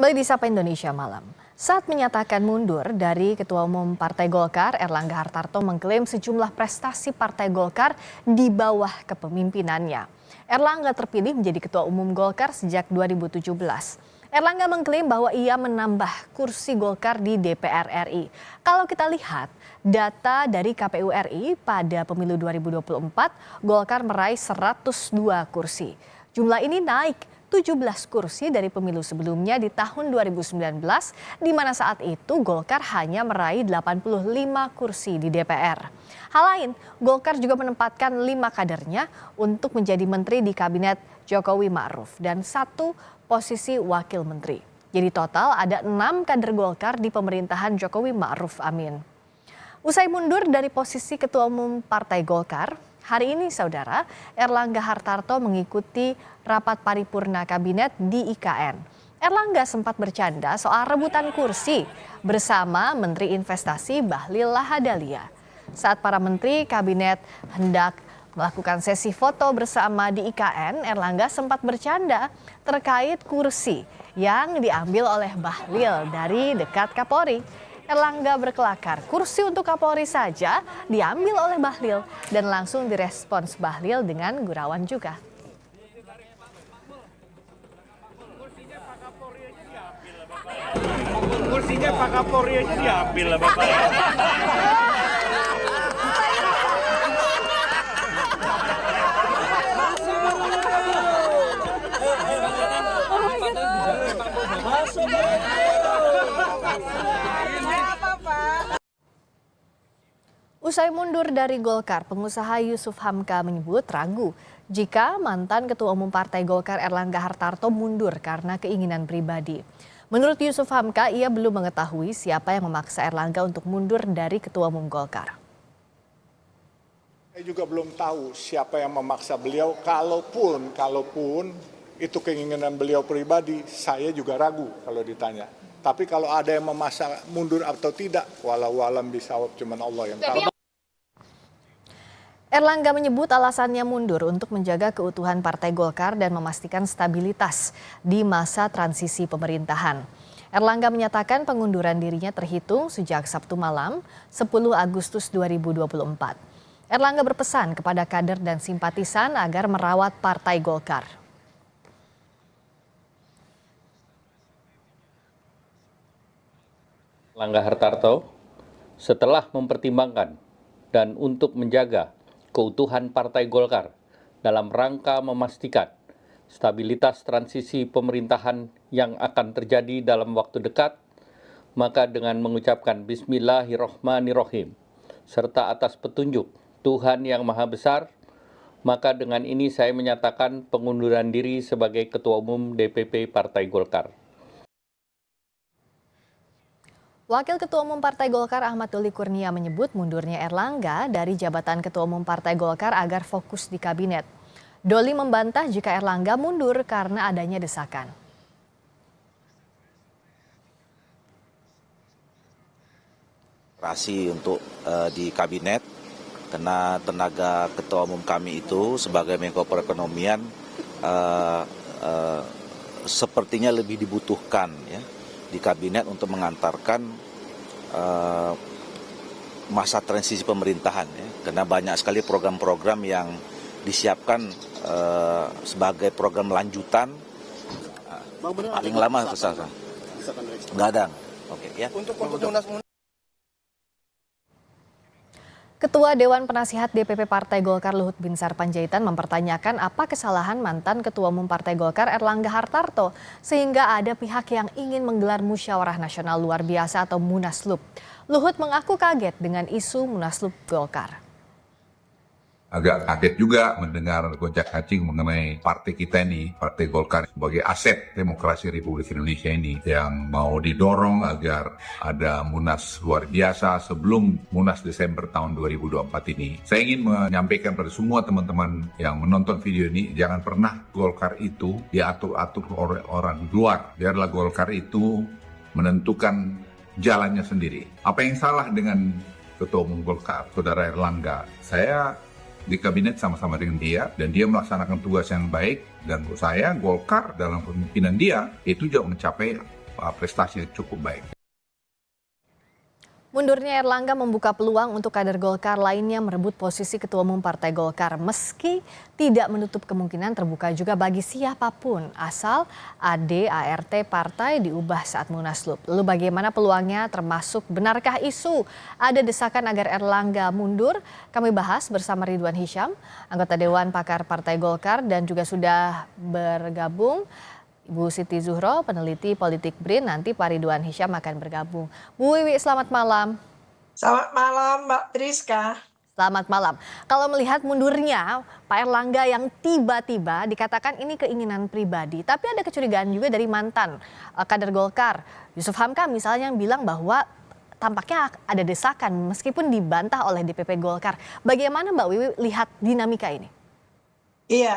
Kembali di Sapa Indonesia Malam. Saat menyatakan mundur dari Ketua Umum Partai Golkar, Erlangga Hartarto mengklaim sejumlah prestasi Partai Golkar di bawah kepemimpinannya. Erlangga terpilih menjadi Ketua Umum Golkar sejak 2017. Erlangga mengklaim bahwa ia menambah kursi Golkar di DPR RI. Kalau kita lihat data dari KPU RI pada pemilu 2024, Golkar meraih 102 kursi. Jumlah ini naik 17 kursi dari pemilu sebelumnya di tahun 2019, di mana saat itu Golkar hanya meraih 85 kursi di DPR. Hal lain, Golkar juga menempatkan 5 kadernya untuk menjadi menteri di kabinet Jokowi Ma'ruf dan 1 posisi wakil menteri. Jadi total ada 6 kader Golkar di pemerintahan Jokowi Ma'ruf Amin. Usai mundur dari posisi Ketua Umum Partai Golkar, hari ini saudara, Erlangga Hartarto mengikuti rapat paripurna kabinet di IKN. Erlangga sempat bercanda soal rebutan kursi bersama Menteri Investasi Bahlil Lahadalia. Saat para menteri kabinet hendak melakukan sesi foto bersama di IKN, Erlangga sempat bercanda terkait kursi yang diambil oleh Bahlil dari dekat Kapolri. Erlangga berkelakar, kursi untuk Kapolri saja diambil oleh Bahlil dan langsung direspons Bahlil dengan gurauan juga. Kursinya Pak Kapolri aja diambil lah Bapak. Usai mundur dari Golkar, pengusaha Yusuf Hamka menyebut ragu jika mantan Ketua Umum Partai Golkar Erlangga Hartarto mundur karena keinginan pribadi. Menurut Yusuf Hamka, ia belum mengetahui siapa yang memaksa Erlangga untuk mundur dari Ketua Umum Golkar. Saya juga belum tahu siapa yang memaksa beliau, kalaupun itu keinginan beliau pribadi, saya juga ragu kalau ditanya. Tapi kalau ada yang memaksa mundur atau tidak, walau alam bisawab, cuman Allah yang tahu. Erlangga menyebut alasannya mundur untuk menjaga keutuhan Partai Golkar dan memastikan stabilitas di masa transisi pemerintahan. Erlangga menyatakan pengunduran dirinya terhitung sejak Sabtu malam 10 Agustus 2024. Erlangga berpesan kepada kader dan simpatisan agar merawat Partai Golkar. Erlangga Hartarto setelah mempertimbangkan dan untuk menjaga keutuhan Partai Golkar dalam rangka memastikan stabilitas transisi pemerintahan yang akan terjadi dalam waktu dekat, maka dengan mengucapkan Bismillahirrahmanirrahim serta atas petunjuk Tuhan Yang Maha Besar, maka dengan ini saya menyatakan pengunduran diri sebagai Ketua Umum DPP Partai Golkar. Wakil Ketua Umum Partai Golkar Ahmad Doli Kurnia menyebut mundurnya Erlangga dari jabatan Ketua Umum Partai Golkar agar fokus di kabinet. Doli membantah jika Erlangga mundur karena adanya desakan. Untuk di kabinet, karena tenaga Ketua Umum kami itu sebagai Menko Perekonomian sepertinya lebih dibutuhkan ya di kabinet untuk mengantarkan masa transisi pemerintahan ya, karena banyak sekali program-program yang disiapkan sebagai program lanjutan paling lama kesana. Nggak ada. Oke ya. Untuk Ketua Dewan Penasihat DPP Partai Golkar Luhut Binsar Panjaitan mempertanyakan apa kesalahan mantan Ketua Umum Partai Golkar Erlangga Hartarto sehingga ada pihak yang ingin menggelar musyawarah nasional luar biasa atau Munaslup. Luhut mengaku kaget dengan isu Munaslup Golkar. Agak kaget juga mendengar gonjak-ganjing mengenai partai kita ini, Partai Golkar sebagai aset demokrasi Republik Indonesia ini yang mau didorong agar ada Munas luar biasa sebelum Munas Desember tahun 2024 ini. Saya ingin menyampaikan pada semua teman-teman yang menonton video ini, jangan pernah Golkar itu diatur-atur oleh orang luar. Biarlah Golkar itu menentukan jalannya sendiri. Apa yang salah dengan Ketua Umum Golkar, Saudara Erlangga? Saya di kabinet sama-sama dengan dia dan dia melaksanakan tugas yang baik, dan menurut saya Golkar dalam pemimpinan dia itu juga mencapai prestasi yang cukup baik. Mundurnya Erlangga membuka peluang untuk kader Golkar lainnya merebut posisi Ketua Umum Partai Golkar meski tidak menutup kemungkinan terbuka juga bagi siapapun asal AD/ART partai diubah saat Munaslup. Lalu bagaimana peluangnya termasuk benarkah isu ada desakan agar Erlangga mundur? Kami bahas bersama Ridwan Hisyam, anggota Dewan Pakar Partai Golkar dan juga sudah bergabung Ibu Siti Zuhro, peneliti politik BRIN, nanti Pak Ridwan Hisyam akan bergabung. Bu Wiwi, selamat malam. Selamat malam Mbak Triska. Selamat malam. Kalau melihat mundurnya Pak Erlangga yang tiba-tiba dikatakan ini keinginan pribadi, tapi ada kecurigaan juga dari mantan kader Golkar, Yusuf Hamka misalnya yang bilang bahwa tampaknya ada desakan meskipun dibantah oleh DPP Golkar. Bagaimana Mbak Wiwi lihat dinamika ini? Iya,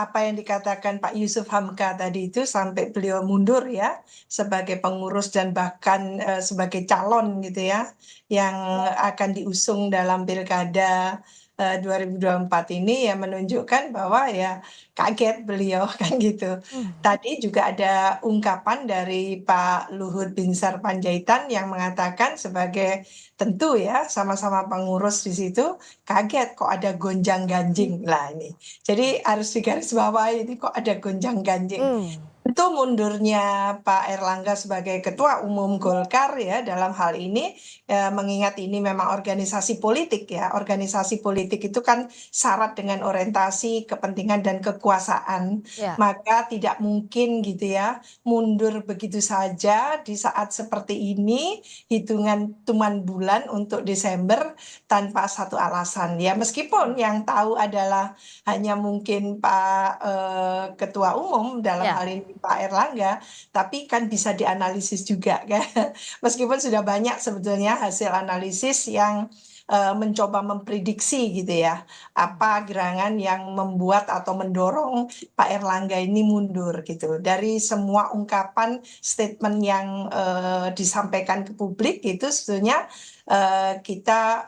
apa yang dikatakan Pak Yusuf Hamka tadi itu sampai beliau mundur ya sebagai pengurus dan bahkan sebagai calon gitu ya yang akan diusung dalam pilkada 2024 ini ya menunjukkan bahwa ya kaget beliau kan gitu. Tadi juga ada ungkapan dari Pak Luhut Binsar Panjaitan yang mengatakan sebagai tentu ya sama-sama pengurus di situ kaget kok ada gonjang-ganjing lah ini. Jadi harus digarisbawahi ini kok ada gonjang-ganjing. Itu mundurnya Pak Erlangga sebagai Ketua Umum Golkar ya dalam hal ini mengingat ini memang organisasi politik ya. Organisasi politik itu kan syarat dengan orientasi, kepentingan dan kekuasaan. Ya. Maka tidak mungkin gitu ya mundur begitu saja di saat seperti ini hitungan tuman bulan untuk Desember tanpa satu alasan ya. Meskipun yang tahu adalah hanya mungkin Pak Ketua Umum dalam Ya. hal ini Pak Erlangga, tapi kan bisa dianalisis juga kan. Meskipun sudah banyak sebetulnya hasil analisis yang mencoba memprediksi gitu ya, apa gerangan yang membuat atau mendorong Pak Erlangga ini mundur gitu. Dari semua ungkapan statement yang disampaikan ke publik itu sebetulnya kita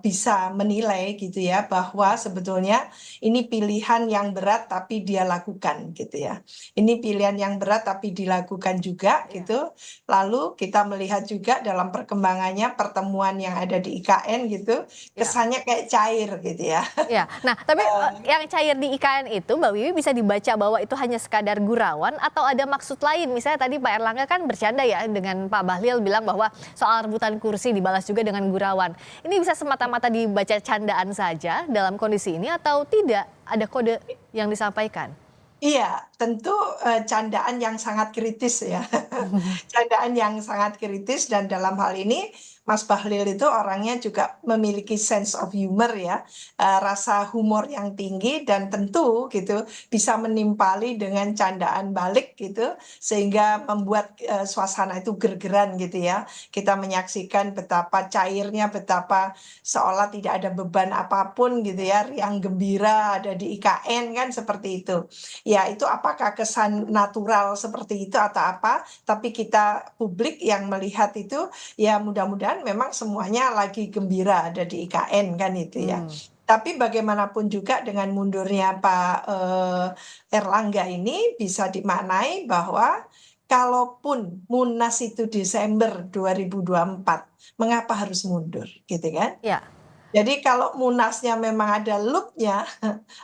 bisa menilai gitu ya bahwa sebetulnya ini pilihan yang berat tapi dia lakukan gitu ya. Ini pilihan yang berat tapi dilakukan juga gitu. Lalu kita melihat juga dalam perkembangannya pertemuan yang ada di IKN gitu, kesannya kayak cair gitu ya. Ya, nah tapi yang cair di IKN itu Mbak Wiwi bisa dibaca bahwa itu hanya sekadar gurauan atau ada maksud lain? Misalnya tadi Pak Erlangga kan bercanda ya dengan Pak Bahlil bilang bahwa soal rebutan kursi dibalas juga dengan gurauan. Ini bisa semata-mata dibaca candaan saja dalam kondisi ini atau tidak ada kode yang disampaikan? Iya, tentu candaan yang sangat kritis ya. Candaan yang sangat kritis dan dalam hal ini Mas Bahlil itu orangnya juga memiliki sense of humor ya, rasa humor yang tinggi dan tentu gitu bisa menimpali dengan candaan balik gitu sehingga membuat suasana itu gergeran gitu ya. Kita menyaksikan betapa cairnya, betapa seolah tidak ada beban apapun gitu ya, riang gembira ada di IKN kan seperti itu. Ya itu apakah kesan natural seperti itu atau apa, tapi kita publik yang melihat itu ya mudah-mudahan memang semuanya lagi gembira ada di IKN kan itu ya. Tapi bagaimanapun juga dengan mundurnya Pak Erlangga ini bisa dimaknai bahwa kalaupun Munas itu Desember 2024, mengapa harus mundur gitu kan? Ya. Jadi kalau Munasnya memang ada loop-nya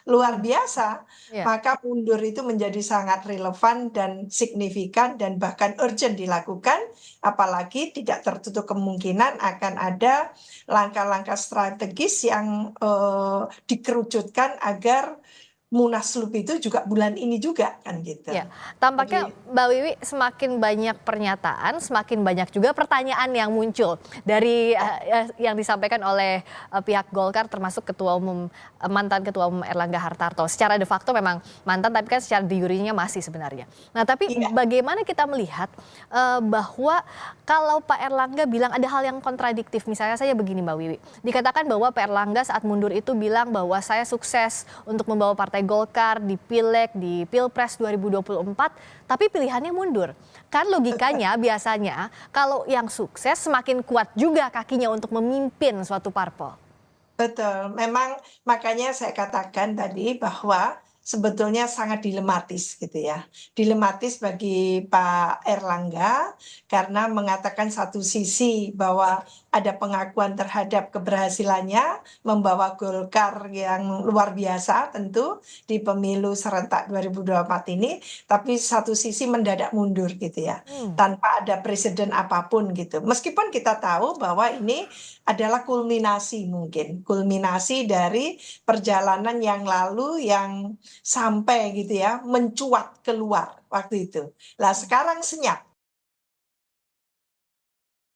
luar biasa, Ya. maka mundur itu menjadi sangat relevan dan signifikan dan bahkan urgent dilakukan, apalagi tidak tertutup kemungkinan akan ada langkah-langkah strategis yang dikerucutkan agar Munaslup itu juga bulan ini juga kan gitu. Ya, tampaknya Mbak Wiwi semakin banyak pernyataan, semakin banyak juga pertanyaan yang muncul dari yang disampaikan oleh pihak Golkar termasuk mantan Ketua Umum Erlangga Hartarto. Secara de facto memang mantan tapi kan secara de jure-nya masih sebenarnya. Nah, tapi bagaimana kita melihat bahwa kalau Pak Erlangga bilang ada hal yang kontradiktif, misalnya saja begini Mbak Wiwi, dikatakan bahwa Pak Erlangga saat mundur itu bilang bahwa saya sukses untuk membawa Partai Golkar di Pileg, di Pilpres 2024, tapi pilihannya mundur. Kan logikanya biasanya kalau yang sukses semakin kuat juga kakinya untuk memimpin suatu parpol. Betul, memang makanya saya katakan tadi bahwa sebetulnya sangat dilematis gitu ya. Dilematis bagi Pak Erlangga karena mengatakan satu sisi bahwa ada pengakuan terhadap keberhasilannya membawa Golkar yang luar biasa tentu di pemilu serentak 2024 ini, tapi satu sisi mendadak mundur gitu ya, tanpa ada presiden apapun gitu. Meskipun kita tahu bahwa ini adalah kulminasi dari perjalanan yang lalu yang sampai gitu ya mencuat keluar waktu itu. Lah sekarang senyap